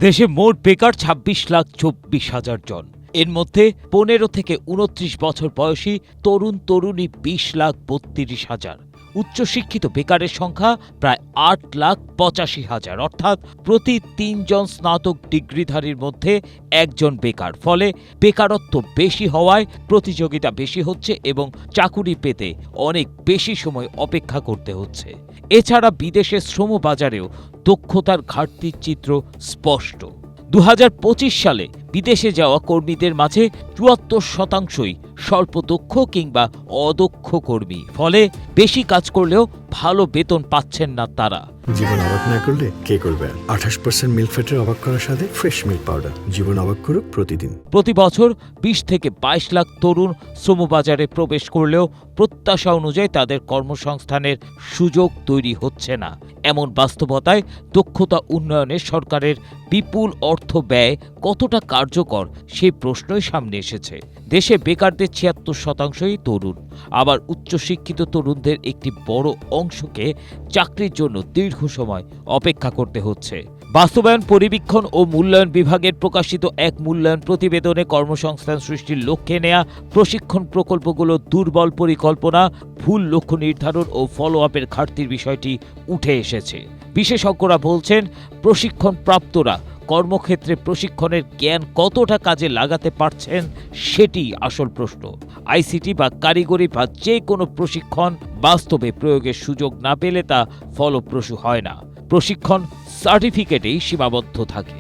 দেশে মোট বেকার ২৬,২৪,০০০ জন। এর মধ্যে ১৫ থেকে ২৯ বছর বয়সী তরুণী ২০,৩২,০০০। উচ্চশিক্ষিত বেকারের সংখ্যা প্রায় ৮,৮৫,০০০, অর্থাৎ প্রতি ৩ জন স্নাতক ডিগ্রিধারীর মধ্যে একজন বেকার। ফলে বেকারত্ব বেশি হওয়ায় প্রতিযোগিতা বেশি হচ্ছে এবং চাকুরি পেতে অনেক বেশি সময় অপেক্ষা করতে হচ্ছে। এছাড়া বিদেশের শ্রমবাজারেও দক্ষতার ঘাটতির চিত্র স্পষ্ট। ২০২৫ সালে বিদেশে যাওয়া কর্মীদের মাঝে ৭৪%ই স্বল্প দক্ষ কিংবা অদক্ষ কর্মী। ফলে বেশি কাজ করলেও ভালো বেতন পাচ্ছেন না তারা। জীবন অবাক না করলে কে করবে? ২৮% মিল্ক ফ্যাটের অবাক করার সাথে ফ্রেশ মিল্ক পাউডার। জীবন অবাক করুক প্রতিদিন। প্রতি বছর ২০ থেকে ২২ লাখ তরুণ শ্রমবাজারে প্রবেশ করলেও প্রত্যাশা অনুযায়ী তাদের কর্মসংস্থানের সুযোগ তৈরি হচ্ছে না। এমন বাস্তবতায় দক্ষতা উন্নয়নে সরকারের বিপুল অর্থ ব্যয় কতটা কার্যকর সেই প্রশ্নই সামনে এসেছে। দেশে বেকারদের ৭৬%ই তরুণ। আবার উচ্চশিক্ষিত তরুণদের একটি বড় অংশকে চাকরির জন্য দীর্ঘ সময় অপেক্ষা করতে হচ্ছে। বাস্তবায়ন পরিবীক্ষণ ও মূল্যায়ন বিভাগের প্রকাশিত এক মূল্যায়ন প্রতিবেদনে কর্মসংস্থান সৃষ্টির লক্ষ্যে নেয়া প্রশিক্ষণ প্রকল্পগুলো দুর্বল পরিকল্পনা, ভুল লক্ষ্য নির্ধারণ ও ফলো আপের ঘাটতির বিষয়টি উঠে এসেছে। বিশেষজ্ঞরা বলছেন, প্রশিক্ষণ প্রাপ্তরা কর্মক্ষেত্রে প্রশিক্ষণের জ্ঞান কতটা কাজে লাগাতে পারছেন সেটি আসল প্রশ্ন। আইসিটি বা কারিগরি বা যে কোনো প্রশিক্ষণ বাস্তবে প্রয়োগের সুযোগ না পেলে তা ফলপ্রসূ হয় না। প্রশিক্ষণ সার্টিফিকেটেই সীমাবদ্ধ থাকে।